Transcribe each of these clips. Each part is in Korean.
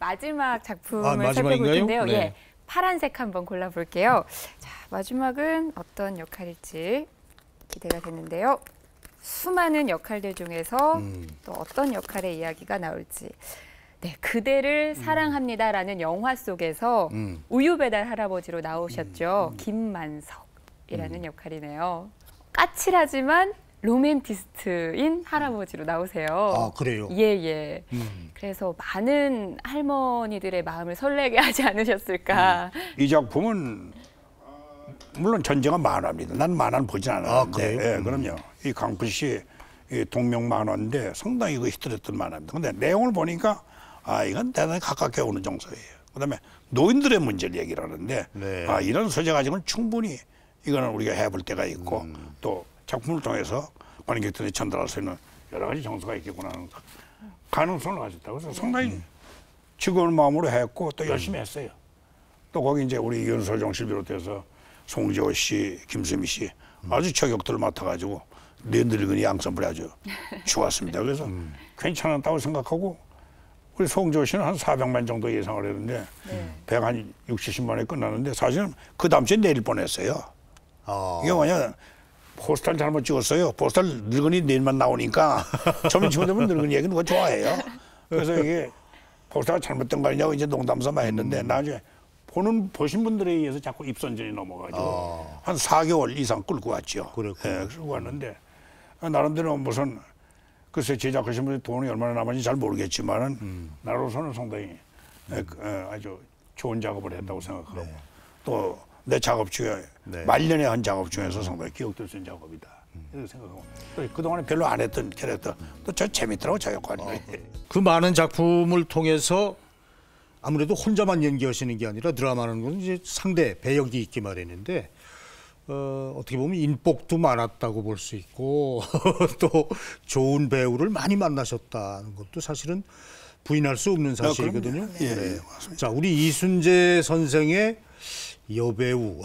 마지막 작품을 살펴볼 마지막인가요? 텐데요. 네. 예, 파란색 한번 골라볼게요. 자, 마지막은 어떤 역할일지 기대가 되는데요. 수많은 역할들 중에서 또 어떤 역할의 이야기가 나올지. 네, 그대를 사랑합니다라는 영화 속에서 우유 배달 할아버지로 나오셨죠. 김만석이라는 역할이네요. 까칠하지만 로맨티스트인 할아버지로 나오세요. 아, 그래요? 예, 예. 그래서 많은 할머니들의 마음을 설레게 하지 않으셨을까. 이 작품은 물론 전쟁은 만화입니다. 난 만화는 보진 않았는데. 아, 그래요? 예, 그럼요. 이 강필 씨 동명 만화인데 상당히 이거 히트했던 만화입니다. 근데 내용을 보니까 이건 대단히 가깝게 오는 정서예요. 그다음에 노인들의 문제를 얘기를 하는데 네. 이런 소재 가지고는 충분히 이거는 우리가 해볼 때가 있고 또 작품을 통해서 관객들이 전달할 수 있는 여러 가지 정서가 있겠구나 하는 가능성을 가졌다고 해서 상당히 즐거운 마음으로 했고 또 열심히 했어요. 또 거기 이제 우리 윤서정 씨 비롯해서 송지호 씨, 김수미 씨 아주 저격들을 맡아가지고 늙은이 양선불이 아주 좋았습니다. 그래서 괜찮았다고 생각하고 우리 송지호 씨는 한 400만 정도 예상을 했는데 100한 60, 70만에 끝났는데 사실은 그 다음 주에 내릴 뻔했어요. 이게 뭐냐 포스터를 잘못 찍었어요. 포스터를 늙은이 내일만 나오니까 점점 치고 되면 늙은이 얘기 누가 좋아해요. 그래서 이게 포스터가 잘못된 거 아니냐고 이제 농담삼아 했는데 나중에 보신 분들에 의해서 자꾸 입선전이 넘어가지고 한 4개월 이상 끌고 왔죠. 예, 끌고 왔는데 나름대로 무슨 글쎄 제작하신 분이 돈이 얼마나 남았는지 잘 모르겠지만은 나로서는 상당히 아주 좋은 작업을 했다고 생각하고 또 내 작업 중에 말년에 한 작업 중에서 상당히 기억될 수 있는 작업이다 이렇게 생각하고 또 그동안에 별로 안 했던 캐릭터 또 저 재밌더라고 저 역할이. 그 많은 작품을 통해서 아무래도 혼자만 연기하시는 게 아니라 드라마는 건 이제 상대 배역이 있기 마련인데 어떻게 보면 인복도 많았다고 볼 수 있고 또 좋은 배우를 많이 만나셨다는 것도 사실은 부인할 수 없는 사실이거든요. 예, 네. 맞습니다. 자, 우리 이순재 선생의 여배우.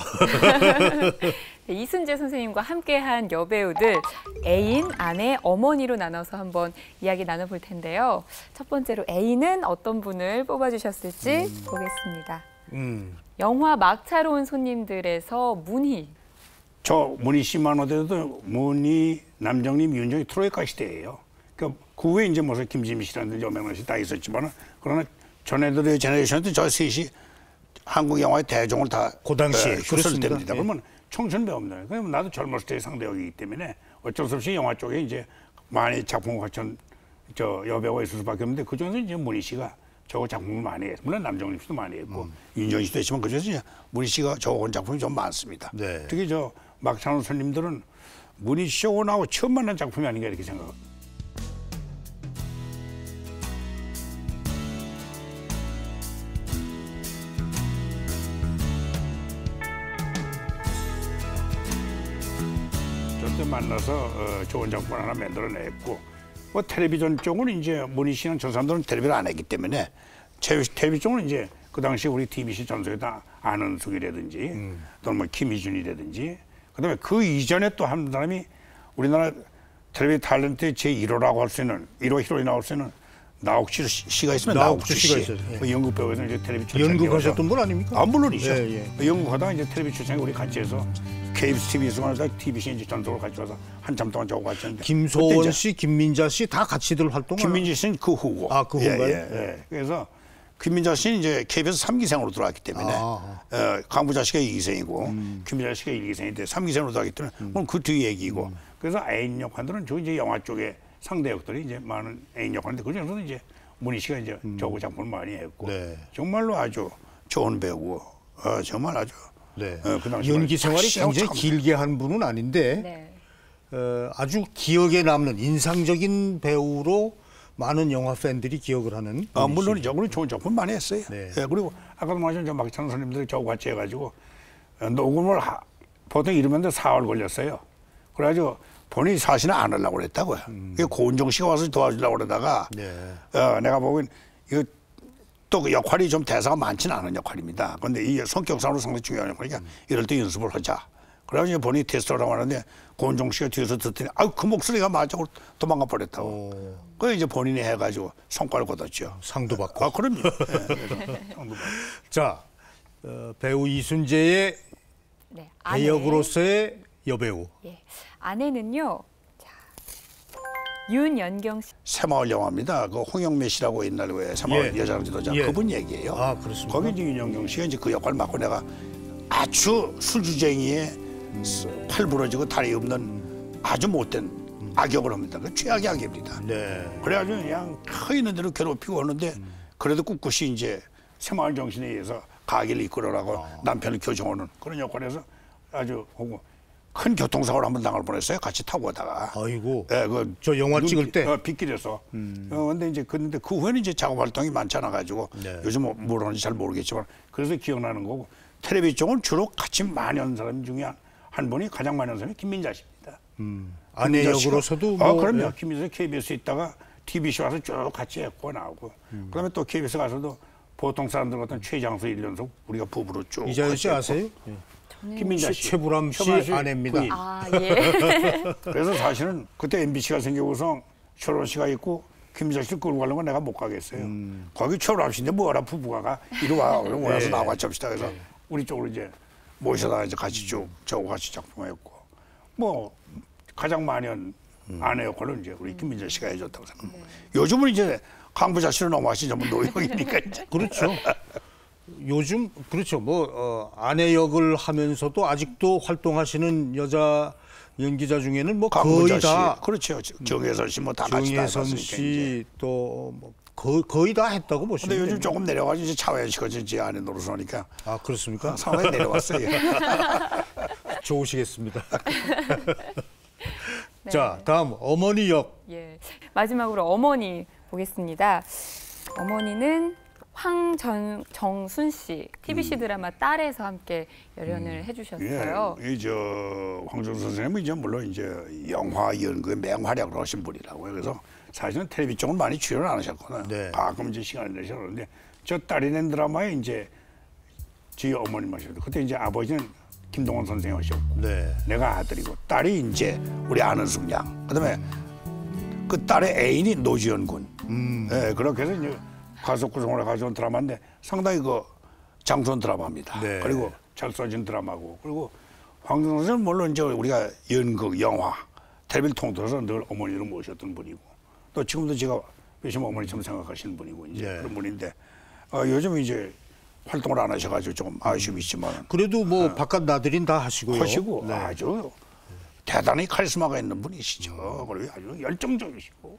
네, 이순재 선생님과 함께한 여배우들 애인, 아내, 어머니로 나눠서 한번 이야기 나눠볼 텐데요. 첫 번째로 애인은 어떤 분을 뽑아주셨을지 보겠습니다. 영화 막차로 온 손님들에서 문희. 저 문희 씨만 하더라도 문희, 남정님, 윤정이 트로이카 시대예요. 그 후에 이제 무슨 김지미 씨라든지 여명란 씨 다 있었지만 그러나 전애들의 제너레이션 때 저 셋이 한국 영화의 대종을 다 그 당시에 휩쓸 때입니다. 예. 그러면 청춘 배우입니다. 그러면 나도 젊었을 때의 상대역이기 때문에 어쩔 수 없이 영화 쪽에 이제 많이 작품을 갖춘 저 여배우가 있을 수밖에 없는데 그 중에서 이제 문희 씨가 저 작품을 많이 했고 물론 남정림 씨도 많이 했고 윤정희 씨도 했지만 그 중에서 이제 문희 씨가 적은 작품이 좀 많습니다. 네. 특히 저 막차는 손님들은 문희 씨하고 나하고 처음 만난 작품이 아닌가 이렇게 생각합니다. 저때 만나서 좋은 작품 하나 만들어냈고 뭐 텔레비전 쪽은 이제 문희 씨는 저 사람들은 텔레비를 안 했기 때문에 텔레비전 쪽은 이제 그 당시 우리 TBC 전속에 다 안은숙이라든지 또는 뭐 김희준이라든지 그다음에 그 이전에 또 한 사람이 우리나라 텔레비전 탤런트 제1호라고 할 수 있는 1호 히로인 나올 수 있는 나옥주 씨가 있으면 나옥주 씨가 있어요. 그 연극 배우에서 이제 텔레비 출신 연극하셨던 분 아닙니까? 물론이죠. 예, 예. 연극하다가 이제 텔레비 출신에 우리 같이 해서 KBS TV에서 하다 TBC 이제 전속으로 같이 와서 한참 동안 저하고 같이 했는데 김소원 씨, 김민자 씨 다 같이들 활동을. 김민지 씨는 그 후고. 그 후인가요? 예. 그래서 김민자 씨는 이제 KBS 3기생으로 들어왔기 때문에 강부자 씨가 2기생이고 김민자 씨가 1기생인데 3기생으로 들어왔기 때문에 그건 그 뒤 얘기고. 그래서 애인 역할들은 저 이제 영화 쪽에 상대 역들이 이제 많은 애인 역할인데 그 중에서는 이제 문희 씨가 이제 저거 작품을 많이 했고 정말로 아주 좋은 배우고 정말 아주 그 당시 연기 생활이 굉장히 길게 한 분은 아닌데 아주 기억에 남는 인상적인 배우로 많은 영화 팬들이 기억을 하는. 물론이죠. 우리 좋은 작품 많이 했어요. 그리고 아까도 말씀하신 막창 선생님들이 저하고 같이 해가지고 녹음을 보통 이러면 4월 걸렸어요. 그래가지고 본인이 사실은 안 하려고 그랬다고요. 고은정 씨가 와서 도와주려고 그러다가 내가 보기엔 이거 또 그 역할이 좀 대사가 많지는 않은 역할입니다. 그런데 이 성격상으로 상당히 중요한 역할이니까 이럴 때 연습을 하자. 그래가지고 본인이 테스트를 하는데 고은종 씨가 뒤에서 듣더니 그 목소리가 맞아 도망가 버렸다고. 그래 이제 본인이 해가지고 성과를 거뒀죠. 상도 받고. 그럼요. 예, 그래서 상도 받고. 자, 배우 이순재의 네, 아내. 배역으로서의 여배우. 예, 아내는요. 자, 윤연경 씨. 새마을 영화입니다. 그 홍영매 씨라고 옛날에 왜 새마을 예. 여자랑 지도자 예. 그분 얘기예요. 아, 그렇습니까? 거기 이제 윤영경 씨가 이제 그 역할 맡고 내가 아주 술주쟁이에 팔 부러지고 다리 없는 아주 못된 악역을 합니다. 그 최악의 악역입니다. 네. 그래가지고 그냥 터 있는 대로 괴롭히고 하는데 그래도 꿋꿋이 이제 새마을 정신에 의해서 가게를 이끌어라고 남편을 교정하는 그런 역할에서 아주 하고 큰 교통사고를 한번 당할 뻔했어요. 같이 타고 가다가. 아이고. 예, 저 영화 찍을 때? 빗길에서. 근데 이제 근데 그 후에는 이제 작업 활동이 많지 않아 가지고 네. 요즘 뭘 하는지 잘 모르겠지만 그래서 기억나는 거고 텔레비전 쪽은 주로 같이 많이 하는 사람 중에 한 분이 가장 많이 하는 사람이 김민자 씨입니다. 아내 김민자 씨가- 역으로서도 뭐 그럼요. 예. 김민자 KBS에 있다가 TBC 와서 쭉 같이 했고 나오고 그다음에 또 KBS 가서도 보통 사람들 같은 최장수 1년속 우리가 부부로 쭉 이자연 씨 같이 아세요? 예. 했고. 김민자 씨. 최불암 씨 최불암 아내입니다. 부인. 아, 예. 그래서 사실은 그때 MBC가 생기고서 최불암 씨가 있고 김민자 씨를 끌고 가려면 내가 못 가겠어요. 거기 최불암 씨인데 뭐라 부부가 이리 와. 그럼 와서 나와 같이 합시다. 그래서 우리 쪽으로 이제 모셔다가 이제 같이 쭉 저하고 같이 작품했고 뭐 가장 많이 한 아내 역할은 이제 우리 김민자 씨가 해줬다고 생각합니다. 요즘은 이제 강부자 씨로 넘어가시 전부 노역이니까 이제. 그렇죠. 요즘 그렇죠. 뭐 아내 역을 하면서도 아직도 활동하시는 여자 연기자 중에는 뭐 강부자 거의 다 씨, 그렇죠. 정혜선 씨 뭐 다 같이 다 정혜선 해봤으니까 이제. 씨 또 뭐 거의 다 했다고 보시면 근데 요즘 됩니다. 조금 내려가지고 이제 차화연 씨가 이제 아내 노릇을 하니까 아 그렇습니까? 상당히 내려왔어요. 좋으시겠습니다. 자 다음 어머니 역. 예. 마지막으로 어머니 보겠습니다. 어머니는 황정순 씨, TBC 드라마 딸에서 함께 열연을 해주셨어요. 예, 이저 황정수 선생님은 이제 물론 이제 영화 연극에 맹활약을 하신 분이라고요. 그래서 사실은 텔레비전 쪽은 많이 출연을 안 하셨거든요. 네. 가끔 이제 시간을 내셔 그러는데 저 딸이 낸 드라마에 이제 저희 어머님 하셨고 그때 이제 아버지는 김동원 선생 하셨고 네. 내가 아들이고 딸이 이제 우리 안은숙 양. 그다음에 그 딸의 애인이 노지연 군. 예, 그렇게 해서 이제 가족 구성을 가져온 드라마인데 상당히 그 장손 드라마입니다. 네. 그리고 잘 써진 드라마고 그리고 황정선 선생은 물론 이제 우리가 연극, 영화, 텔레비를 통틀어서 늘 어머니를 모셨던 분이고 또 지금도 제가 요즘 어머니처럼 생각하시는 분이고 이제 네. 그런 분인데 요즘 이제 활동을 안 하셔가지고 조금 아쉬움이 있지만 그래도 뭐 바깥 나들인 다 하시고요. 하시고 네. 아주 대단히 카리스마가 있는 분이시죠. 그리고 아주 열정적이시고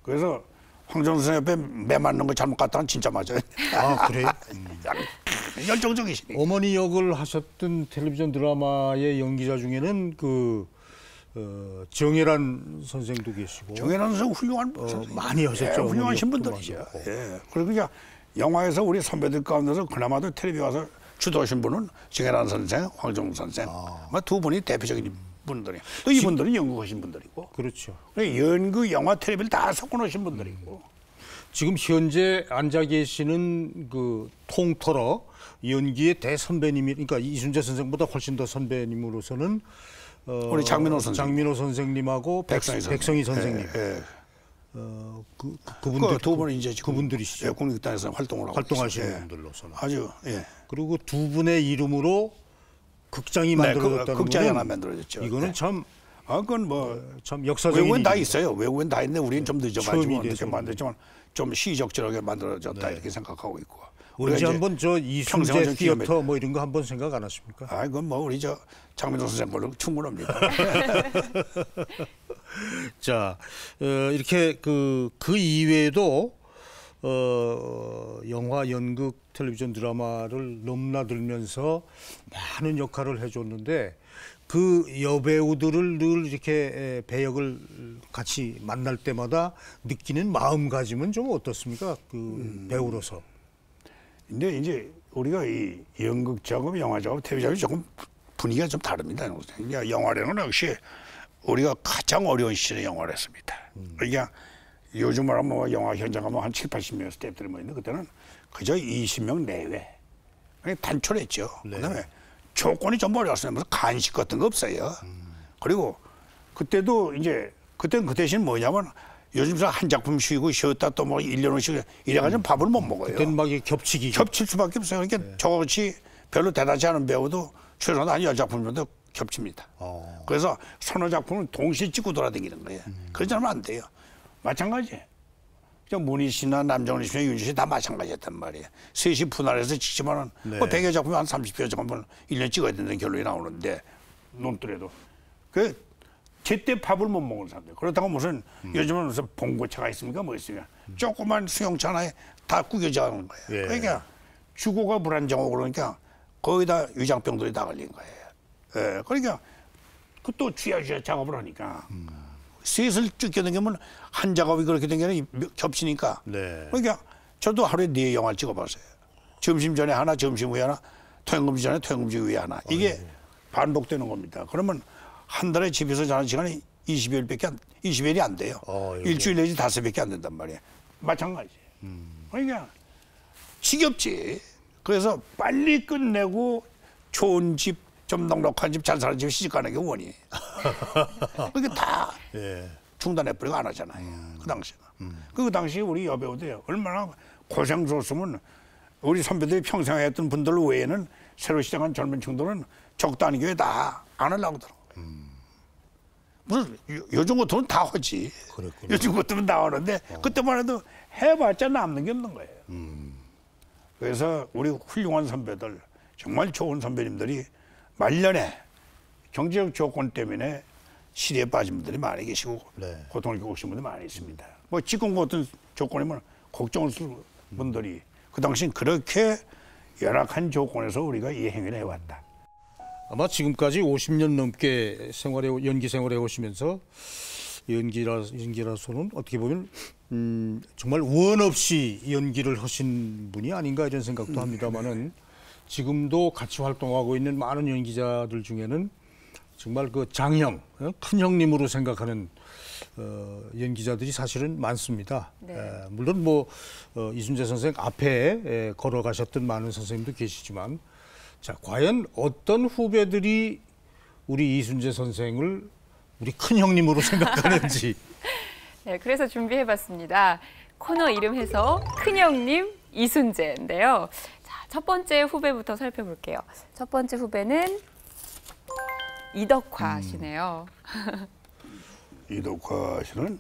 그래서 황정선 옆에 매 맞는 거 잘못 갔다는 진짜 맞아요. 아 그래요? 열정적이시니. 어머니 역을 하셨던 텔레비전 드라마의 연기자 중에는 그 정혜란 선생도 계시고 정혜란 선생 훌륭한 선생님. 많이 하셨죠. 예, 훌륭하신 어머니 역도 분들이죠. 하셨고. 예. 그리고 이제 영화에서 우리 선배들 가운데서 그나마도 텔레비 와서 주도하신 분은 정혜란 선생, 황정우 선생. 아마 두 분이 대표적인 분들이에요. 또 이분들은 연극하신 분들이고. 그렇죠. 연극, 영화, 텔레비를 다 섞어놓으신 분들이고. 지금 현재 앉아 계시는 그 통틀어 연기의 대선배님이 그러니까 이순재 선생보다 훨씬 더 선배님으로서는 우리 장민호 선생님. 장민호 선생님하고 백성희 선생님. 예. 그분들 두 분이 이제 지금 그분들이시죠. 예, 국립극단에서 활동을 하고 활동하시는 계시죠. 예. 분들로서는. 아주 예. 그리고 두 분의 이름으로 극장이 네, 만들어졌다는 극장이 거는 하나 만들어졌죠. 이거는 네. 참 그건 뭐 역사적인 외국엔 다 일입니다. 있어요. 외국엔 다 있는데 우리는 좀 늦어가지고 처음이 이렇게 돼서. 만들지만 좀 시적절하게 만들어졌다 이렇게 생각하고 있고. 언제 이제 한번 저 평생을 이순재 좀 티어터 뭐 이런 거 한번 생각 안 하십니까? 아, 이건 뭐 우리 저 장민호 선생 걸로 충분합니다. 자, 이렇게 그 이외에도 영화, 연극, 텔레비전 드라마를 넘나들면서 많은 역할을 해줬는데 그 여배우들을 늘 이렇게 배역을 같이 만날 때마다 느끼는 마음가짐은 좀 어떻습니까? 그 배우로서. 근데 이제 우리가 이 연극 작업, 영화 작업, 텔레비 작업이 조금 분위기가 좀 다릅니다. 그러니까 영화라는 건 역시 우리가 가장 어려운 시절에 영화를 했습니다. 그러니까 요즘 말하면 뭐 영화 현장 가면 한 7, 80명 스태프들이 모이는데 그때는 그저 20명 내외. 그냥 단촐했죠. 네. 그다음에 조건이 좀 어려웠어요. 무슨 간식 같은 거 없어요. 그리고 그때도 이제 그때는 그 대신 뭐냐면 요즘 한 작품 쉬었다 또 뭐 1년 씩 이래가지고 밥을 못 먹어요. 그때는 막 이게 겹치기. 겹칠 수밖에 없어요. 그러니까 저같이 별로 대단하지 않은 배우도 최소한 한 10작품 정도 겹칩니다. 그래서 서너 작품을 동시에 찍고 돌아다니는 거예요. 그러지 않으면 안 돼요. 마찬가지예요. 문희 씨나 남정희 씨나 윤희 씨 다 마찬가지였단 말이에요. 셋이 분할해서 찍지만은 뭐 100여 작품 한 30여 작품을 1년 찍어야 된다는 결론이 나오는데 논두래도 그 제때 밥을 못 먹는 사람들. 그렇다고 무슨 요즘은 무슨 봉고차가 있습니까? 뭐 있습니까? 조그만 수용차 하나에 다 구겨져 가는 거예요. 예. 그러니까 주고가 불안정하고 그러니까 거기다 위장병들이 다 걸린 거예요. 예. 그러니까 그 또 쥐야쥐야 작업을 하니까 셋을 찍게 되면 한 작업이 그렇게 된 게 아니라 겹치니까. 네. 그러니까 저도 하루에 4영화를 찍어봤어요. 점심 전에 하나, 점심 후에 하나, 퇴근금지 전에, 퇴근금지 후에 하나. 이게 반복되는 겁니다. 그러면 한 달에 집에서 자는 시간이 20여일이 안 돼요. 일주일 내지 5배밖에 안 된단 말이에요. 마찬가지. 그러니까 지겹지. 그래서 빨리 끝내고 좋은 집, 좀 넉넉한 집, 잘 사는 집 시집 가는 게 원이에요. 그게 다 중단해버리고 안 하잖아요. 그 당시에는. 그 당시에 우리 여배우들이 얼마나 고생스러웠으면 우리 선배들이 평생 했던 분들 외에는 새로 시작한 젊은 층들은 적당히 교회 다 안 하려고 하더라고요. 무슨 요즘 같으면 다 하지. 그랬군요. 요즘 같으면 다 하는데 그때만 해도 해봤자 남는 게 없는 거예요. 그래서 우리 훌륭한 선배들, 정말 좋은 선배님들이 말년에 경제적 조건 때문에 시리에 빠진 분들이 많이 계시고 고통을 겪으신 분들이 많이 있습니다. 뭐 지금 같은 조건이면 걱정을 쓸 분들이 그 당시엔 그렇게 열악한 조건에서 우리가 이 행위를 해왔다. 아마 지금까지 50년 넘게 연기 생활해 오시면서 연기라서는 어떻게 보면 정말 원 없이 연기를 하신 분이 아닌가 이런 생각도 합니다만은 지금도 같이 활동하고 있는 많은 연기자들 중에는 정말 그 장형, 큰 형님으로 생각하는 연기자들이 사실은 많습니다. 물론 뭐 이순재 선생 앞에 걸어가셨던 많은 선생님도 계시지만 자, 과연 어떤 후배들이 우리 이순재 선생을 우리 큰 형님으로 생각하는지. 네, 그래서 준비해봤습니다. 코너 이름해서 큰 형님 이순재인데요. 자, 첫 번째 후배부터 살펴볼게요. 첫 번째 후배는 이덕화 씨네요. 이덕화 씨는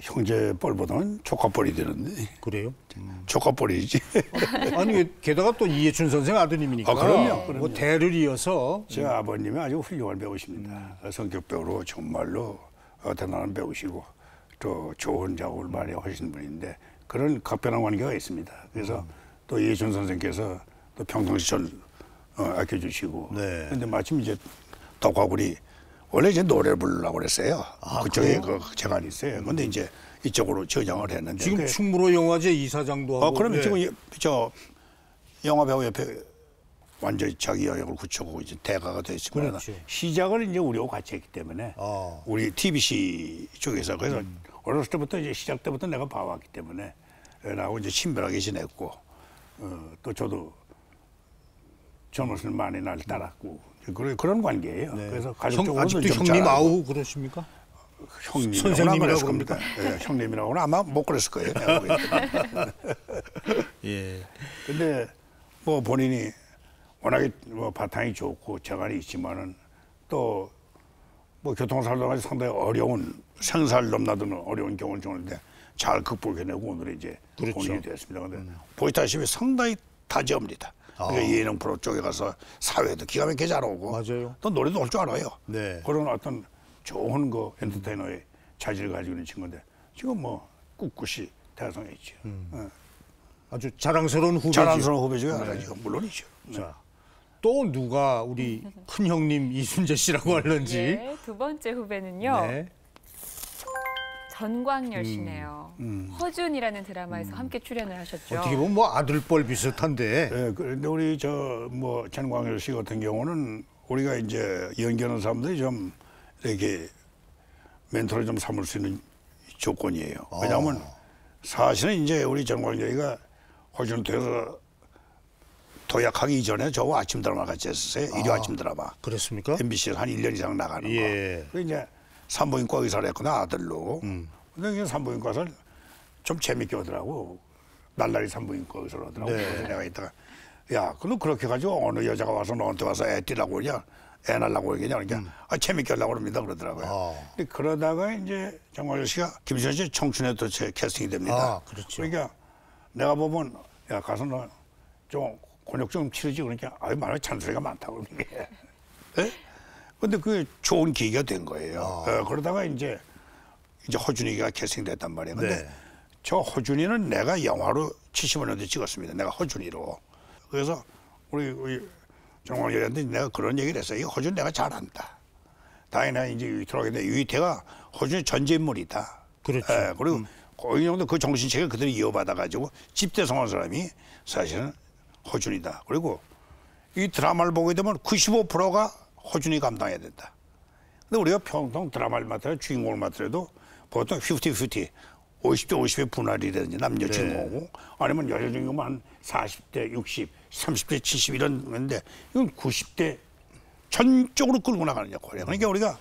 형제 뻘보다는 조카 뻘이 되는데. 그래요? 조카 뻘이지. 아니 게다가 또 이해춘 선생 아드님이니까. 그럼요. 뭐 대를 이어서. 제 아버님이 아주 훌륭한 배우십니다. 성격 배우로 정말로 대단한 배우시고 또 좋은 작업을 많이 하시는 분인데 그런 각별한 관계가 있습니다. 그래서 또 이해춘 선생께서 또 평상시 절 아껴주시고. 그런데 마침 이제 덕화굴이 원래 이제 노래를 부르려고 그랬어요. 그쪽에 그 재간이 있어요. 근데 이제 이쪽으로 전향을 했는데. 지금 충무로 영화제 이사장도 하고. 그러면 지금 저 영화배우 옆에 완전히 자기 영역을 굳혀고 이제 대가가 됐지만 그렇죠. 시작을 이제 우리하고 같이 했기 때문에 우리 TBC 쪽에서 그래서 어렸을 때부터 이제 시작 때부터 내가 봐왔기 때문에 나하고 이제 친밀하게 지냈고 또 저도 젊었을 때 많이 날 따랐고 그런 관계예요. 그래서 가족적으로도 아직도 좀 형님 잘하고. 아우 그러십니까? 선생님이라고 그럽니다. 형님이라고는 아마 못 그랬을 거예요. 내가 보기에는. 근데 뭐 본인이 워낙에 뭐 바탕이 좋고 재간이 있지만은 또 뭐 교통사고가 상당히 어려운 생사를 넘나드는 어려운 경우를 겪는데 잘 극복해내고 오늘 이제 본인이 되었습니다. 근데 보시다시피 상당히 다재합니다. 그러니까 예능 프로 쪽에 가서 사회도 기가 막히게 잘하고 맞아요. 또 노래도 할 줄 알아요. 네. 그런 어떤 좋은 그 엔터테이너의 자질을 가지고 있는 친구인데 지금 뭐 꿋꿋이 대성했죠. 아주 자랑스러운 후배죠. 자랑스러운 후배죠. 알아죠. 물론이죠. 자, 또 누가 우리 큰 형님 이순재 씨라고 하는지. 네, 두 번째 후배는요. 네. 전광열 씨네요. 허준이라는 드라마에서 함께 출연을 하셨죠. 어떻게 보면 뭐 아들뻘 비슷한데. 네, 그런데 우리 저 뭐 전광열 씨 같은 경우는 우리가 이제 연기하는 사람들이 좀 이렇게 멘토를 좀 삼을 수 있는 조건이에요. 왜냐하면 사실은 이제 우리 전광열이가 허준을 통해서 도약하기 이전에 저거 아침 드라마 같이 했었어요. 일요 아침 드라마. 그렇습니까? MBC에서 한 1년 이상 나가는 예. 거. 그 이제 산부인과 의사를 했거나 아들로. 근데 이제 산부인과 의사를 좀 재밌게 하더라고. 날라리 산부인과 의사를 하더라고. 네. 그래서 내가 이따가 야, 그럼 그렇게 가지고 어느 여자가 와서 너한테 와서 애 띠라고 그러냐, 애 낳으려고 그러냐, 그러니까 재밌게 하려고 그럽니다 그러더라고요. 근데 그러다가 이제 정광열 씨가 김수현 씨 청춘의 도체 캐스팅이 됩니다. 그렇죠. 그러니까 내가 보면 야 가서 너 좀 곤욕 좀 치르지 그러니까 아유 말에 잔소리가 많다고 그러는 게. 예? 근데 그게 좋은 계기가 된 거예요. 그러다가 이제 허준이가 캐스팅됐단 말이에요. 근데 네. 저 허준이는 내가 영화로 75년도에 찍었습니다. 내가 허준이로. 그래서 우리 정광열한테 내가 그런 얘기를 했어요. 이 허준 내가 잘한다. 다행히 이제 유희태라고 했는데 유희태가 허준의 전제인물이다. 그렇죠. 예, 그리고 어느 정도 그 정신체를 그대로 이어받아가지고 집대성한 사람이 사실은 허준이다. 그리고 이 드라마를 보게 되면 95%가 허준이 감당해야 된다. 근데 우리가 평통 드라마를 맡아도 주인공을 맡더라도 보통 50-50, 50대 50의 분할이라든지 남녀 주인공이고 아니면 여자 주인공은 한 40대 60, 30대 70 이런 건데 이건 90대 전적으로 끌고 나가는 역할이에요. 그러니까 우리가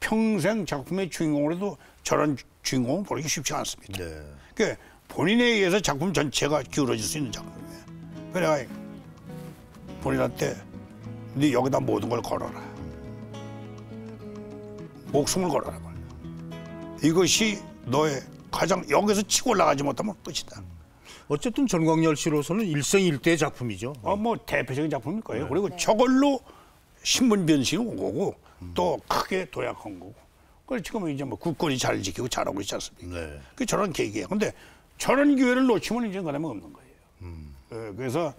평생 작품의 주인공으로도 저런 주인공은 보기 쉽지 않습니다. 그러니까 본인에 의해서 작품 전체가 기울어질 수 있는 작품이에요. 그래서 내가 본인한테 네 여기다 모든 걸 걸어라. 목숨을 걸어라. 이것이 너의 가장 여기서 치고 올라가지 못하면 끝이다. 어쨌든 전광열 씨로서는 일생일대의 작품이죠. 뭐 대표적인 작품일 거예요. 그리고 저걸로 신문 변신이 온 거고 또 크게 도약한 거고. 그래서 지금 이제 뭐 국권이 잘 지키고 잘하고 있지 않습니까? 그 저런 계기예요. 근데 저런 기회를 놓치면 이제 그다음에 없는 거예요. 그래서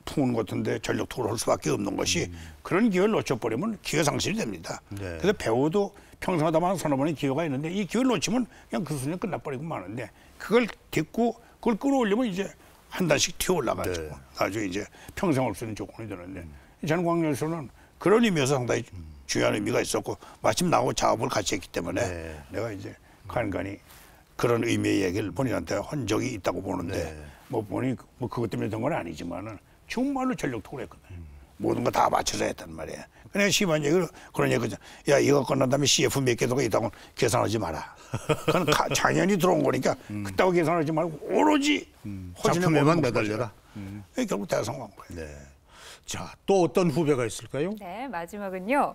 풍운 같은데 전력 투구를 할 수밖에 없는 것이 그런 기회를 놓쳐버리면 기회 상실이 됩니다. 그래서 배우도 평생하다만 서너 번의 기회가 있는데 이 기회를 놓치면 그냥 그 순간 끝나버리고 마는데 그걸 딛고 그걸 끌어올리면 이제 한 단씩 튀어 올라가죠. 나중에 이제 평생 올 수 있는 조건이 되는데 전광열씨는 그런 의미에서 상당히 중요한 의미가 있었고 마침 나하고 작업을 같이 했기 때문에 내가 이제 간간히 그런 의미의 얘기를 본인한테 한 적이 있다고 보는데 뭐 본인이 뭐 그것 때문에 된 건 아니지만은 정말로 전력 투구를 했거든. 모든 거 다 맞춰서 했단 말이야. 그냥 심한 얘기를 그런 얘기죠. 야 이거 끝난 다음에 CF 몇 개도가 있다고 계산하지 마라. 그건 당연히 들어온 거니까 그따고 계산하지 말고 오로지 작품에만 매달려라. 결국 대성한 거예요. 자, 또 어떤 후배가 있을까요? 네, 마지막은요.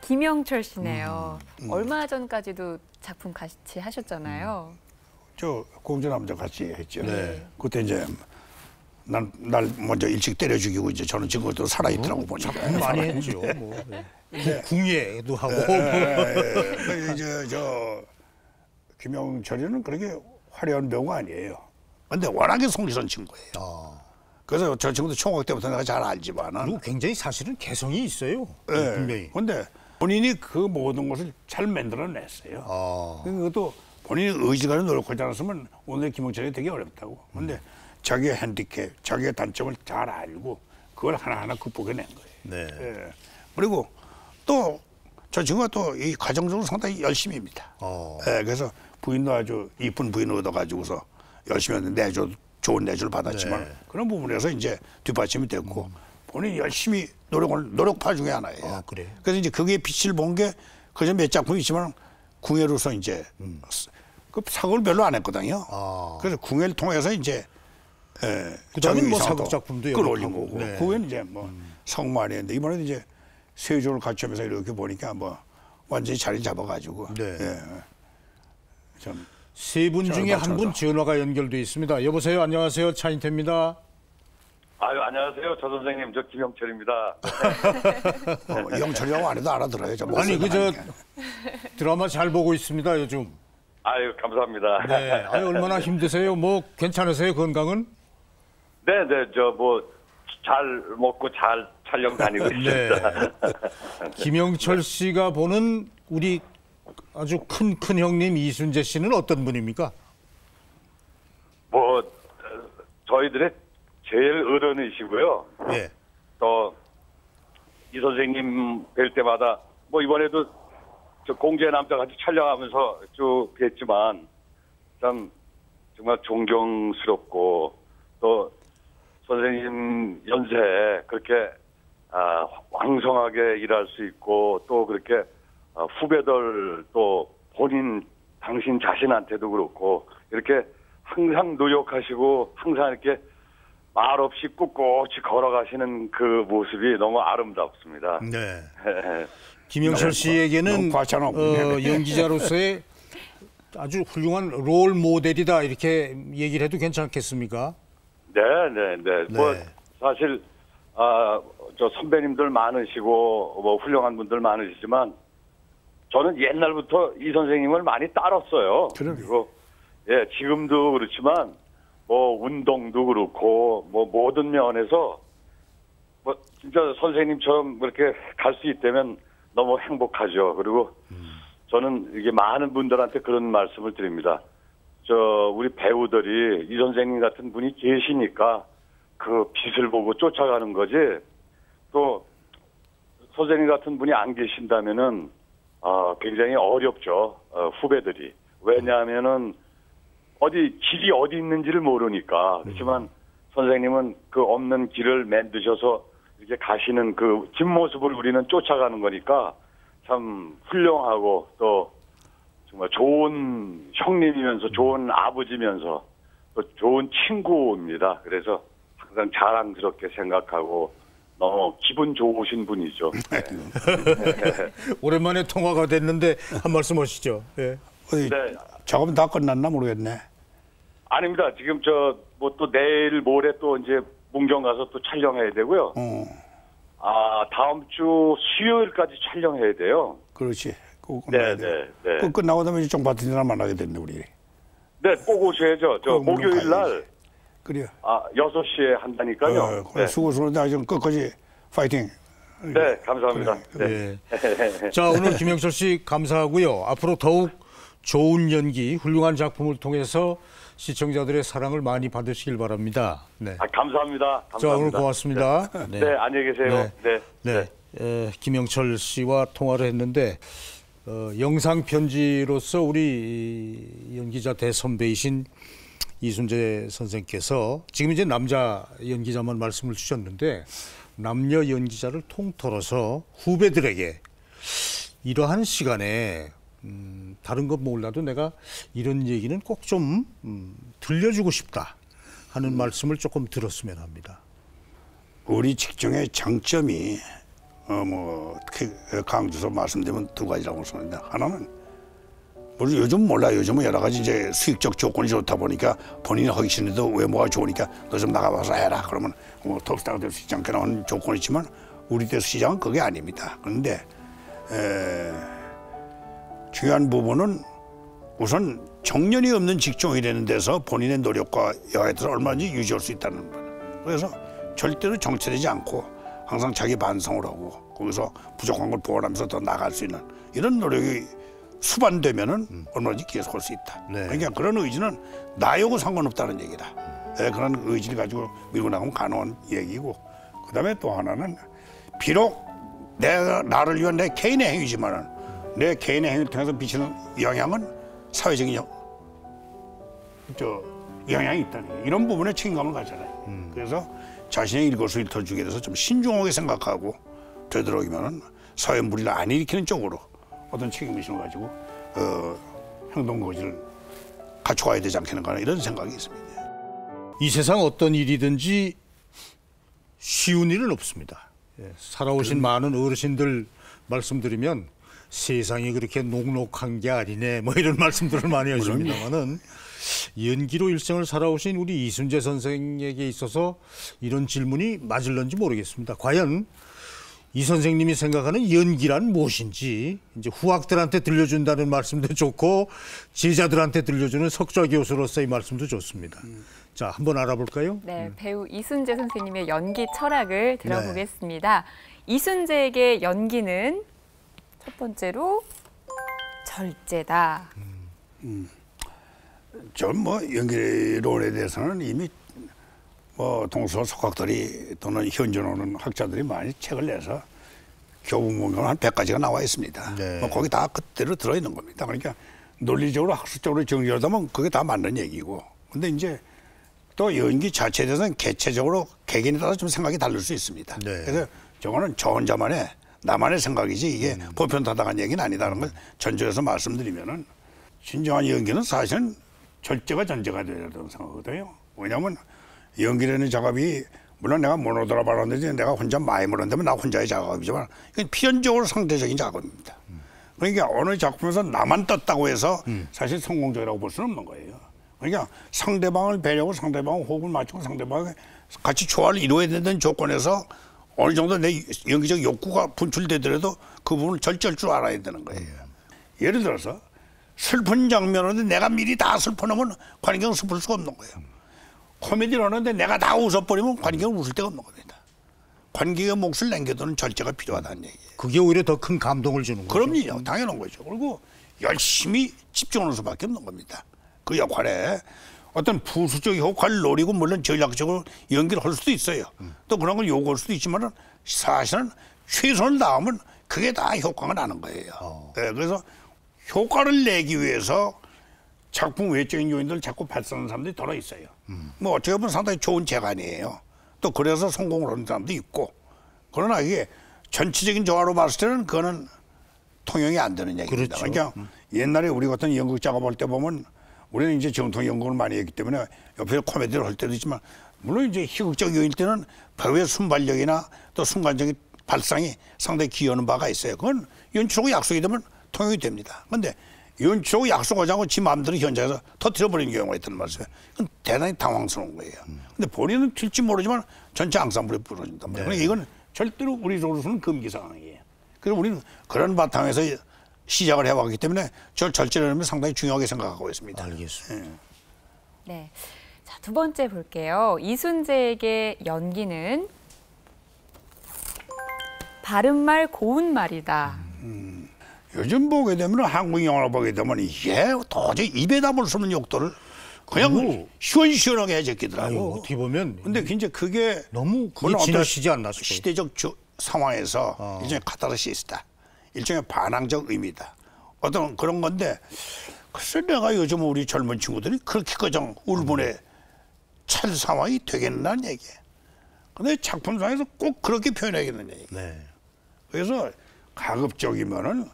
김영철 씨네요. 얼마 전까지도 작품 같이 하셨잖아요. 저 공주남자 같이 했죠. 그때 이제 날 먼저 일찍 때려 죽이고 이제 저는 지금 또 살아 있더라고 보니까. 많이 했죠. 뭐. 궁예도 하고. 이제 저 김영철이는 그렇게 화려한 배우가 아니에요. 근데 워낙에 성실한 친구예요. 그래서 저 친구도 총각 때부터 내가 잘 알지만은. 그리고 굉장히 사실은 개성이 있어요. 분명히. 근데 본인이 그 모든 것을 잘 만들어냈어요. 그것도 본인이 의지가 노력하지 않았으면 오늘 김영철이 되게 어렵다고. 근데 자기의 핸디캡, 자기의 단점을 잘 알고 그걸 하나하나 극복해낸 거예요. 그리고 또 저 친구가 또 이 가정적으로 상당히 열심히입니다. 그래서 부인도 아주 이쁜 부인을 얻어가지고서 열심히 했는데 좋은 내조를 받았지만 그런 부분에서 이제 뒷받침이 됐고 본인이 열심히 노력파 중에 하나예요. 그래서 이제 그게 빛을 본 게 그저 몇 작품이 있지만 궁예로서 이제 그 사극을 별로 안 했거든요. 그래서 궁예를 통해서 이제 그다음에 뭐 사극 작품도 끌어올린 거고 그건 이제 뭐 성만이 했는데 이번에도 이제 세조를 같이 하면서 이렇게 보니까 뭐 완전히 자리 잡아가지고 좀 세 분 중에 한 분 전화가 연결돼 있습니다. 여보세요. 안녕하세요. 차인태입니다. 아유 안녕하세요. 저 선생님 저 김영철입니다. 영철이라고 안 해도 알아들어요. 아니 그저 드라마 잘 보고 있습니다 요즘. 아유 감사합니다. 네. 아유 얼마나 힘드세요? 뭐 괜찮으세요? 건강은? 네네 저 뭐 잘 먹고 잘 촬영 다니고 있습니다. 김영철 씨가 보는 우리 아주 큰 형님 이순재 씨는 어떤 분입니까? 뭐 저희들의 제일 어른이시고요. 또 이 선생님 뵐 때마다 뭐 이번에도 저 공주의 남자 같이 촬영하면서 쭉 뵀지만 참 정말 존경스럽고 또 선생님 전세에 그렇게 왕성하게 일할 수 있고 또 그렇게 후배들 또 본인 당신 자신한테도 그렇고 이렇게 항상 노력하시고 항상 이렇게 말없이 꿋꿋이 걸어가시는 그 모습이 너무 아름답습니다. 네. 김영철 씨에게는 너무 과찬하고. 연기자로서의 아주 훌륭한 롤 모델이다 이렇게 얘기를 해도 괜찮겠습니까? 네. 뭐 사실 저 선배님들 많으시고 뭐 훌륭한 분들 많으시지만 저는 옛날부터 이 선생님을 많이 따랐어요. 그리고 예, 지금도 그렇지만 뭐 운동도 그렇고 뭐 모든 면에서 뭐 진짜 선생님처럼 그렇게 갈 수 있다면 너무 행복하죠. 그리고 저는 이게 많은 분들한테 그런 말씀을 드립니다. 우리 배우들이 이 선생님 같은 분이 계시니까 그 빛을 보고 쫓아가는 거지. 또 선생님 같은 분이 안 계신다면은 굉장히 어렵죠. 후배들이. 왜냐하면은 길이 어디 있는지를 모르니까. 그렇지만 선생님은 그 없는 길을 만드셔서 이렇게 가시는 그 뒷모습을 우리는 쫓아가는 거니까 참 훌륭하고 또 정말 좋은 형님이면서 좋은 아버지면서 또 좋은 친구입니다. 그래서 항상 자랑스럽게 생각하고 너무 기분 좋으신 분이죠. 네. 오랜만에 통화가 됐는데 한 말씀 하시죠. 네. 네. 작업은 다 끝났나 모르겠네. 아닙니다. 지금 뭐 또 내일 모레 또 이제 문경 가서 또 촬영해야 되고요. 다음 주 수요일까지 촬영해야 돼요. 그렇지. 네. 그 끝나고 나면 이쪽 파트너랑 만나게 됐네 우리. 네, 꼭 오셔야죠. 목요일 날. 그래요. 6시에 한다니까요. 그래, 수고스러운데 아주 끝까지 파이팅. 네, 감사합니다. 그래. 네. 자, 오늘 김영철 씨 감사하고요. 앞으로 더욱 좋은 연기, 훌륭한 작품을 통해서 시청자들의 사랑을 많이 받으시길 바랍니다. 네. 감사합니다. 자, 오늘 고맙습니다. 네, 안녕히 계세요. 네. 김영철 씨와 통화를 했는데 영상 편지로서 우리 연기자 대선배이신 이순재 선생께서 지금 이제 남자 연기자만 말씀을 주셨는데 남녀 연기자를 통틀어서 후배들에게 이러한 시간에 다른 것 몰라도 내가 이런 얘기는 꼭 좀 들려주고 싶다 하는 말씀을 조금 들었으면 합니다. 우리 직종의 장점이 뭐 특히 강조해서 말씀드리면 두 가지라고 생각합니다. 하나는 물론 요즘 몰라. 요즘은 여러 가지 이제 수익적 조건이 좋다 보니까 본인이 하기 싫은데도 외모가 좋으니까 너 좀 나가봐서 해라. 그러면 뭐 톱스타가 될 수 있지 않겠나 하는 조건이 있지만 우리 때 시장은 그게 아닙니다. 그런데 중요한 부분은 우선 정년이 없는 직종이라는 데서 본인의 노력과 여하에서 얼마든지 유지할 수 있다는 거예요. 그래서 절대로 정체되지 않고 항상 자기 반성을 하고 거기서 부족한 걸 보완하면서 더 나아갈 수 있는 이런 노력이 수반되면은 얼마든지 계속할 수 있다. 네. 그러니까 그런 의지는 나하고 상관없다는 얘기다. 그런 의지를 가지고 밀고 나가면 가능한 얘기고 그다음에 또 하나는 비록 나를 위한 내 개인의 행위지만은 내 개인의 행위를 통해서 미치는 영향은 사회적인 영향이 있다는 거예요. 이런 부분에 책임감을 가잖아요. 그래서 자신의 일거수일투족에 대해서 좀 신중하게 생각하고 되도록이면은 사회 물의를 안 일으키는 쪽으로 어떤 책임의식을 가지고 행동 거지를 갖춰가야 되지 않겠는가 하는 이런 생각이 있습니다. 이 세상 어떤 일이든지 쉬운 일은 없습니다. 살아오신 많은 어르신들 말씀드리면 세상이 그렇게 녹록한 게 아니네 뭐 이런 말씀들을 많이 하십니다만은 연기로 일생을 살아오신 우리 이순재 선생에게 있어서 이런 질문이 맞을런지 모르겠습니다. 과연 이 선생님이 생각하는 연기란 무엇인지 이제 후학들한테 들려준다는 말씀도 좋고 제자들한테 들려주는 석좌 교수로서의 말씀도 좋습니다. 자, 한번 알아볼까요? 네, 배우 이순재 선생님의 연기 철학을 들어보겠습니다. 이순재에게 연기는 첫 번째로 절제다. 전 뭐 연기론에 대해서는 이미 뭐 동서 석학들이 또는 현존 오는 학자들이 많이 책을 내서 교보문경 한 100가지가 나와 있습니다. 네. 뭐 거기 다 그대로 들어있는 겁니다. 그러니까 논리적으로 학술적으로 정리하다면 그게 다 맞는 얘기고. 근데 이제 또 연기 자체에 대해서는 개체적으로 개개인에 따라 좀 생각이 다를 수 있습니다. 네. 그래서 저거는 저 혼자만의 나만의 생각이지 이게 보편타당한 얘기는 아니다는 걸 전제해서 말씀드리면은 진정한 연기는 사실은 절제가 전제가 되어야 된다고 생각하거든요. 왜냐하면 연기라는 작업이 물론 내가 모노드라마를 하는데 내가 혼자 마임을 한다면 나 혼자의 작업이지만 이건 필연적으로 상대적인 작업입니다. 그러니까 어느 작품에서 나만 떴다고 해서 사실 성공적이라고 볼 수는 없는 거예요. 그러니까 상대방을 배려하고 상대방을 호흡을 맞추고 상대방이 같이 조화를 이루어야 되는 조건에서 어느 정도 내 연기적 욕구가 분출되더라도 그 부분을 절제할 줄 알아야 되는 거예요. 예를 들어서 슬픈 장면인데 내가 미리 다 슬퍼놓으면 관객은 슬플 수가 없는 거예요. 코미디를 하는데 내가 다 웃어버리면 관객은 웃을 데가 없는 겁니다. 관객의 몫을 남겨두는 절제가 필요하다는 얘기예요. 그게 오히려 더 큰 감동을 주는 거죠. 그럼요. 당연한 거죠. 그리고 열심히 집중하는 수밖에 없는 겁니다. 그 역할에 어떤 부수적 효과를 노리고 물론 전략적으로 연기를 할 수도 있어요. 또 그런 걸 요구할 수도 있지만 사실은 최선을 다하면 그게 다 효과가 나는 거예요. 네, 그래서 효과를 내기 위해서 작품 외적인 요인들을 자꾸 발산하는 사람들이 더러 있어요. 뭐 어떻게 보면 상당히 좋은 재간이에요. 또 그래서 성공을 하는 사람도 있고. 그러나 이게 전체적인 조화로 봤을 때는 그거는 통용이 안 되는 얘기입니다. 그렇죠. 그러니까 옛날에 우리 같은 연극 작업할 때 보면 우리는 이제 정통 연극을 많이 했기 때문에 옆에서 코미디를 할 때도 있지만 물론 이제 희극적 요인 때는 배우의 순발력이나 또 순간적인 발상이 상당히 기여하는 바가 있어요. 그건 연출하고 약속이 되면 통용이 됩니다. 그런데 연출하고 약속하지 않고 지 마음대로 현장에서 터뜨려버리는 경우가 있다는 말이에요. 그건 대단히 당황스러운 거예요. 근데 본인은 튈지 모르지만 전체 앙상블이 부러진단 말이에요. 그러니까 이건 절대로 우리 쪽으로서는 금기 상황이에요. 그래서 우리는 그런 바탕에서 시작을 해왔기 때문에 저 절제라는 게 상당히 중요하게 생각하고 있습니다. 알겠습니다. 네. 자, 두 번째 볼게요. 이순재에게 연기는 바른말 고운말이다. 요즘 보게 되면 한국 영화를 보게 되면 이게 도저히 입에 담을 수 없는 욕도를 그냥 시원시원하게 해제끼더라고. 아유, 어떻게 보면 근데 진짜 그게 너무 그게 물론 어떤 지나치지 않나 싶어요. 시대적 상황에서 일종의 카타르시스다. 일종의 반항적 의미다. 어떤 그런 건데 글쎄 내가 요즘 우리 젊은 친구들이 그렇게 그정 울분에 찰 상황이 되겠나는 얘기예요. 근데 작품상에서 꼭 그렇게 표현하겠는 얘기예요. 네. 그래서 가급적이면은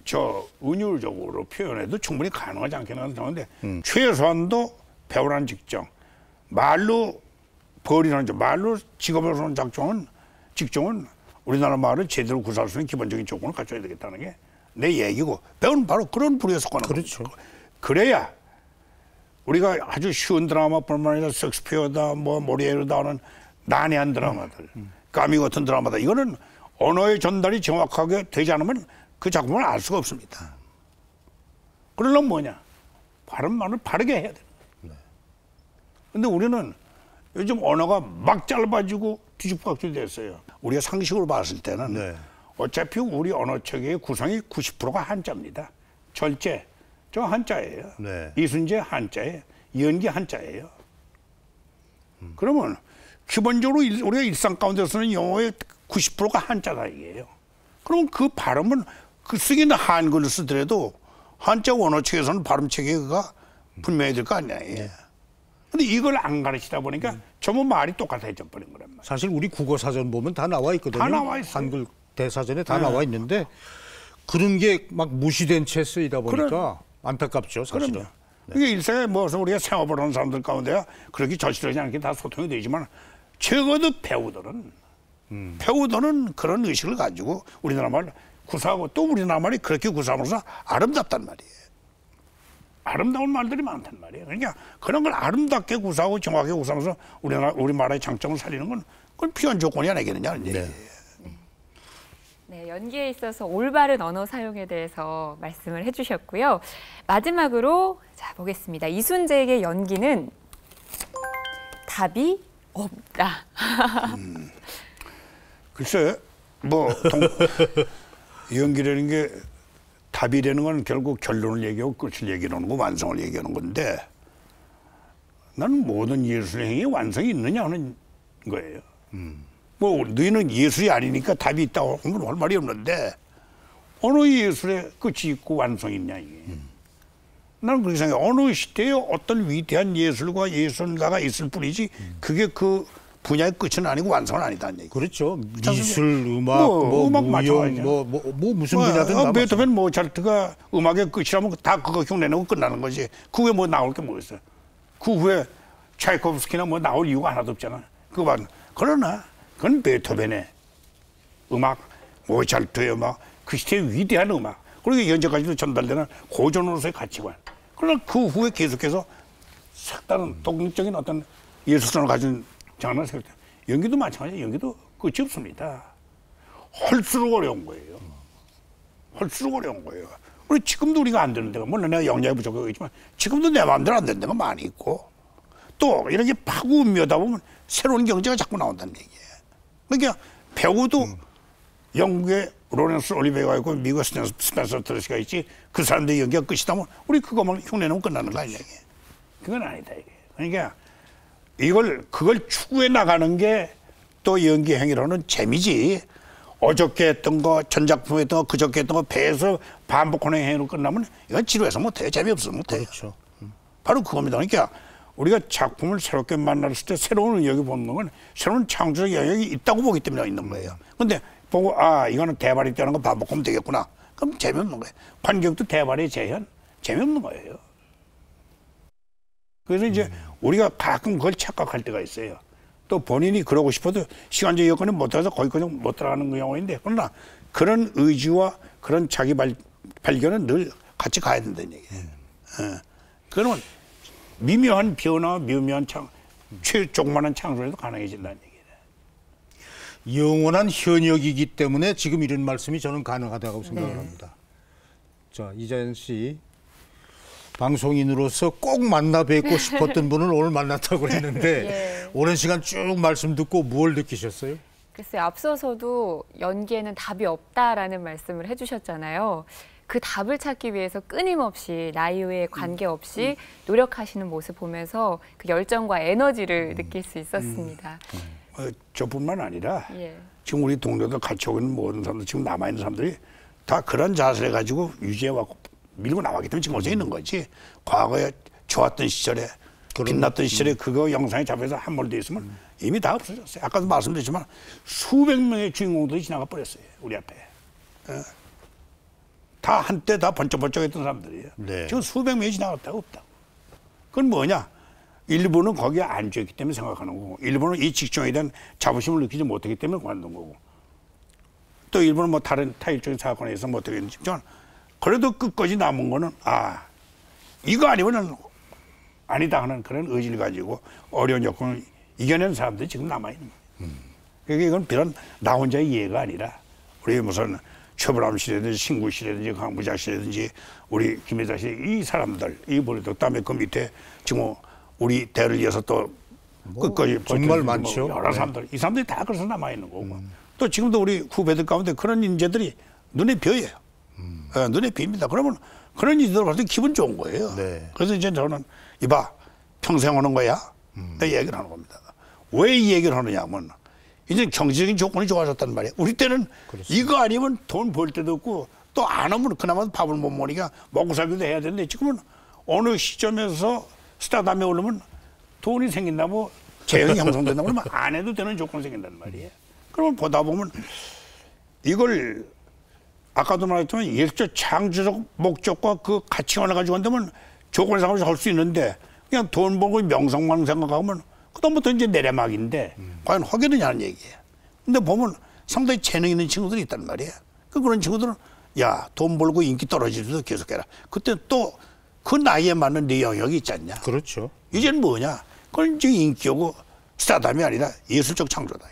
저 은율적으로 표현해도 충분히 가능하지 않겠나 생각하는데 최소한도 배우라는 직종, 말로 벌이라는 말로 직업을 하는 직종은 우리나라 말을 제대로 구사할 수 있는 기본적인 조건을 갖춰야 되겠다는 게 내 얘기고 배우는 바로 그런 부류에 속하는 그렇죠. 겁니다. 그래야 우리가 아주 쉬운 드라마뿐만 아니라 섹스피어다 뭐 모리에르다 하는 난해한 드라마들 까미 같은 드라마다 이거는 언어의 전달이 정확하게 되지 않으면 그 작품을 알 수가 없습니다. 그러려면 뭐냐? 바른 말을 바르게 해야 돼요. 근데 우리는 요즘 언어가 막 짧아지고 뒤죽박죽이 됐어요. 우리가 상식으로 봤을 때는 네. 어차피 우리 언어 체계의 구성이 90%가 한자입니다. 절제, 저 한자예요. 네. 이순재 한자예요. 연기 한자예요. 그러면 기본적으로 우리가 일상 가운데 쓰는 영어의 90%가 한자다 이게요. 그럼 그 발음은 그 쓰기는 한글을 쓰더라도 한자 원어 체계에서는 발음 체계가 분명히 될 거 아니야. 근데 이걸 안 가르치다 보니까 전부 말이 똑같아져 버린 거란 말이야. 사실 우리 국어 사전 보면 다 나와 있거든요. 다 나와 있어요. 한글 대사전에 다 나와 있는데 그런 게 막 무시된 채 쓰이다 보니까 안타깝죠, 사실은. 그럼요. 이게 일생에 뭐 우리가 생업을 하는 사람들 가운데야 그렇게 절실하지 않게 다 소통이 되지만 적어도 배우들은 그런 의식을 가지고 우리나라 말 구사하고 또 우리나라 말이 그렇게 구사하면서 아름답단 말이에요. 아름다운 말들이 많단 말이에요. 그러니까 그런 걸 아름답게 구사하고 정확하게 구사하면서 우리 말의 장점을 살리는 건 그건 필요한 조건이 아니겠느냐는 얘기예요. 네, 연기에 있어서 올바른 언어 사용에 대해서 말씀을 해주셨고요. 마지막으로 자 보겠습니다. 이순재에게 연기는 답이 없다. 글쎄, 뭐 연기라는 게 답이라는 건 결국 결론을 얘기하고 끝을 얘기하는 거, 완성을 얘기하는 건데 나는 모든 예술의 행위에 완성이 있느냐 하는 거예요. 뭐 너희는 예술이 아니니까 답이 있다고 하는 건 할 말이 없는데 어느 예술에 끝이 있고 완성이 있냐 이게. 나는 그렇게 생각해요. 어느 시대에 어떤 위대한 예술과 예술가가 있을 뿐이지 그게 그 분야의 끝은 아니고 완성은 아니다는 얘기. 그렇죠. 미술, 음악, 음악 무용, 마찬가지죠. 뭐 무슨 분야든 다 베토벤 모차르트가 음악의 끝이라면 다 그거 흉내내고 끝나는 거지. 그 후에 뭐 나올 게 뭐 있어요. 그 후에 차이코프스키나 뭐 나올 이유가 하나도 없잖아. 그러나 그건 베토벤의 음악, 모차르트의 음악, 그 시대의 위대한 음악, 그리고 현재까지도 전달되는 고전으로서의 가치관. 그러나 그 후에 계속해서 색다른 독립적인 어떤 예술성을 가진 장르를 세울 때 연기도 마찬가지예요. 연기도 끝이 없습니다. 할수록 어려운 거예요. 할수록 어려운 거예요. 우리 지금도 우리가 안 되는 데가, 물론 내가 영양이 부족하겠지만 지금도 내 마음대로 안 되는 데가 많이 있고, 또 이렇게 파고 음미하다 보면 새로운 경제가 자꾸 나온다는 얘기예요. 그러니까 배우도 영국의 로렌스 올리베이가 있고 미국의 스펜서 트레시가 있지, 그 사람들의 연기가 끝이다면 우리 그것만 흉내내면 끝나는 거 아니야. 그건 아니다 이게. 그러니까 그걸 추구해 나가는 게 또 연기 행위로는 재미지. 어저께 했던 거, 전작품에 했던 거, 그저께 했던 거 배에서 반복하는 행위로 끝나면 이건 지루해서 못해요. 재미없으면 못해요. 그렇죠. 바로 그겁니다. 그러니까 우리가 작품을 새롭게 만났을 때 새로운 영역이 보는 건 새로운 창조적 영역이 있다고 보기 때문에 있는 거예요. 근데 보고 이거는 대발이 되는 거 반복하면 되겠구나. 그럼 재미없는 거예요. 관객도 대발의 재현, 재미없는 거예요. 그래서 이제 우리가 가끔 그걸 착각할 때가 있어요. 또 본인이 그러고 싶어도 시간적 여건이 못 들어서 거기까지 못 들어가는 경우인데, 그러나 그런 의지와 그런 자기 발견은 늘 같이 가야 된다는 얘기예요. 그러면 미묘한 변화, 미묘한 조그마한 창조에도 가능해진다는 얘기예요. 영원한 현역이기 때문에 지금 이런 말씀이 저는 가능하다고 생각을 합니다. 자, 이자연 씨, 방송인으로서 꼭 만나 뵙고 싶었던 분을 오늘 만났다고 했는데 오랜 시간 쭉 말씀 듣고 뭘 느끼셨어요? 글쎄요, 앞서서도 연기에는 답이 없다라는 말씀을 해주셨잖아요. 그 답을 찾기 위해서 끊임없이 나이에 관계없이 노력하시는 모습 보면서 그 열정과 에너지를 느낄 수 있었습니다. 저뿐만 아니라 지금 우리 동료들 같이 오고 있는 모든 사람들, 지금 남아있는 사람들이 다 그런 자세를 가지고 유지해왔고 밀고 나왔기 때문에 지금 어제 있는 거지. 과거에 좋았던 시절에, 빛났던 시절에 그거 영상이 잡혀서 함몰되어 있으면 이미 다 없어졌어요. 아까도 말씀드렸지만 수백 명의 주인공들이 지나가 버렸어요. 우리 앞에. 다 한때 다 번쩍번쩍했던 사람들이에요. 네. 지금 수백 명이 지나갔다고 없다. 그건 뭐냐? 일부는 거기에 앉아있기 때문에 생각하는 거고, 일부는 이 직종에 대한 자부심을 느끼지 못하기 때문에 관둔 거고, 또 일부는 뭐 다른 타일적인 사건에 의해서 못하게 했는지, 그래도 끝까지 남은 거는 이거 아니면 아니다 하는 그런 의지를 가지고 어려운 여건을 이겨낸 사람들이 지금 남아있는 거예요. 그러니까 이건 비단 나 혼자의 이해가 아니라 우리 무슨 최불암 씨라든지 신구 씨라든지 강부작 씨라든지 우리 김혜자 씨, 이 사람들, 이 보리도 그다음에 그 밑에 지금 우리 대를 이어서 또 끝까지 정말 많죠. 여러 사람들, 이 사람들이 다 그래서 남아있는 거고, 또 지금도 우리 후배들 가운데 그런 인재들이 눈에 뵈요. 눈에 띕니다. 그러면 그런 일들 봤을 때 기분 좋은 거예요. 네. 그래서 이제 저는 이봐, 평생 오는 거야. 내 얘기를 하는 겁니다. 왜 이 얘기를 하느냐 하면 이제 경제적인 조건이 좋아졌단 말이에요. 우리 때는 그렇습니다. 이거 아니면 돈 벌 때도 없고 또 안 하면 그나마 밥을 못 먹으니까 먹고 살기도 해야 되는데, 지금은 어느 시점에서 스타덤에 오르면 돈이 생긴다고 재형이 형성된다고 그러면 안 해도 되는 조건이 생긴단 말이에요. 그러면 보다 보면 이걸 아까도 말했지만 예술적 창조적 목적과 그 가치관을 가지고 한다면 조건을 상관없이 할 수 있는데, 그냥 돈 벌고 명성만 생각하면 그다음부터 이제 내려막인데 과연 하겠느냐는 얘기예요. 근데 보면 상당히 재능 있는 친구들이 있단 말이에요. 그런 친구들은 야, 돈 벌고 인기 떨어지면서 계속해라. 그때 또 그 나이에 맞는 네 영역이 있지 않냐. 그렇죠. 이제는 뭐냐. 그건 이제 인기고 스타덤이 아니라 예술적 창조다.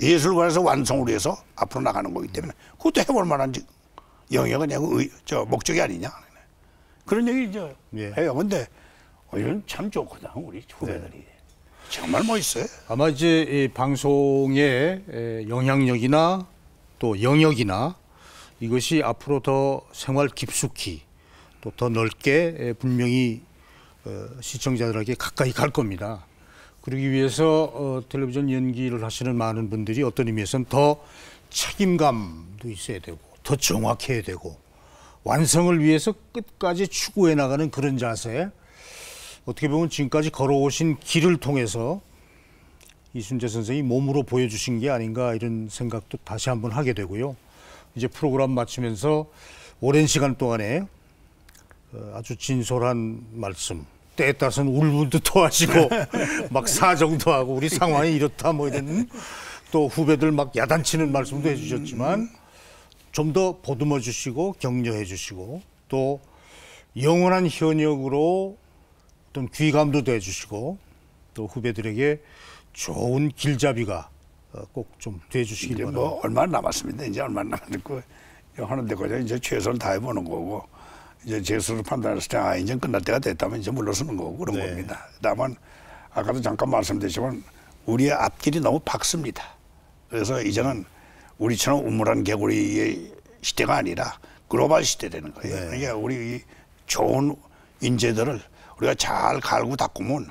예술관에서 완성을 위해서 앞으로 나가는 거기 때문에 그것도 해볼 만한 영역은 목적이 아니냐. 그런 얘기 이제 해요. 근데 이런 참 좋거든, 우리 후배들이. 정말 멋있어요. 아마 이제 이 방송의 영향력이나 또 영역이나 이것이 앞으로 더 생활 깊숙이 또 더 넓게 분명히 시청자들에게 가까이 갈 겁니다. 그러기 위해서 텔레비전 연기를 하시는 많은 분들이 어떤 의미에서는 더 책임감도 있어야 되고 더 정확해야 되고 완성을 위해서 끝까지 추구해 나가는 그런 자세, 어떻게 보면 지금까지 걸어오신 길을 통해서 이순재 선생이 몸으로 보여주신 게 아닌가 이런 생각도 다시 한번 하게 되고요. 이제 프로그램 마치면서 오랜 시간 동안에 아주 진솔한 말씀, 때에 따라서는 울분도 토하시고 막 사정도 하고 우리 상황이 이렇다 뭐 이런 또 후배들 막 야단치는 말씀도 해주셨지만 좀 더 보듬어 주시고 격려해 주시고 또 영원한 현역으로 어떤 귀감도 돼 주시고 또 후배들에게 좋은 길잡이가 꼭 좀 돼 주시기 이제 바랍니다. 뭐 얼마 남았습니다. 이제 얼마 남았고 하는 데까지 이제 최선을 다해 보는 거고 이제 제 스스로 판단했을 때 아 이제 끝날 때가 됐다면 이제 물러서는 거고 그런 네. 겁니다. 다만 아까도 잠깐 말씀드렸지만 우리의 앞길이 너무 밝습니다. 그래서 이제는 우리처럼 우물한 개구리의 시대가 아니라 글로벌 시대 되는 거예요. 네. 그러니까 우리 이 좋은 인재들을 우리가 잘 갈고 닦으면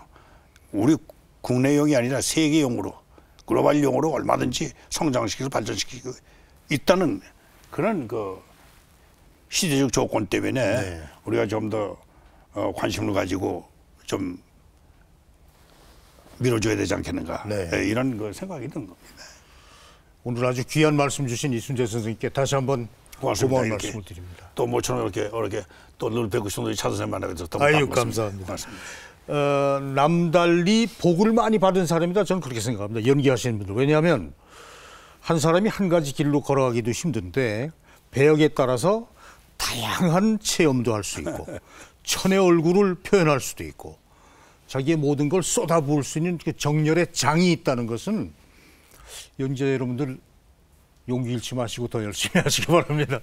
우리 국내용이 아니라 세계용으로 글로벌용으로 얼마든지 성장시키고 발전시키고 있다는 그런 그 시대적 조건 때문에 네. 우리가 좀 더 관심을 가지고 좀 밀어줘야 되지 않겠는가 네. 이런 그 생각이 든 겁니다. 오늘 아주 귀한 말씀 주신 이순재 선생님께 다시 한번 고맙습니다. 고마운 이렇게. 말씀을 드립니다. 또 모처럼 이렇게 또 늘 뵙고 싶은 차 선생님 만나서 더 아유, 반갑습니다. 감사합니다. 고맙습니다. 남달리 복을 많이 받은 사람이다. 저는 그렇게 생각합니다. 연기하시는 분들. 왜냐하면 한 사람이 한 가지 길로 걸어가기도 힘든데 배역에 따라서 다양한 체험도 할 수 있고 천의 얼굴을 표현할 수도 있고 자기의 모든 걸 쏟아부을 수 있는 그 정열의 장이 있다는 것은 연기자 여러분들 용기 잃지 마시고 더 열심히 하시기 바랍니다.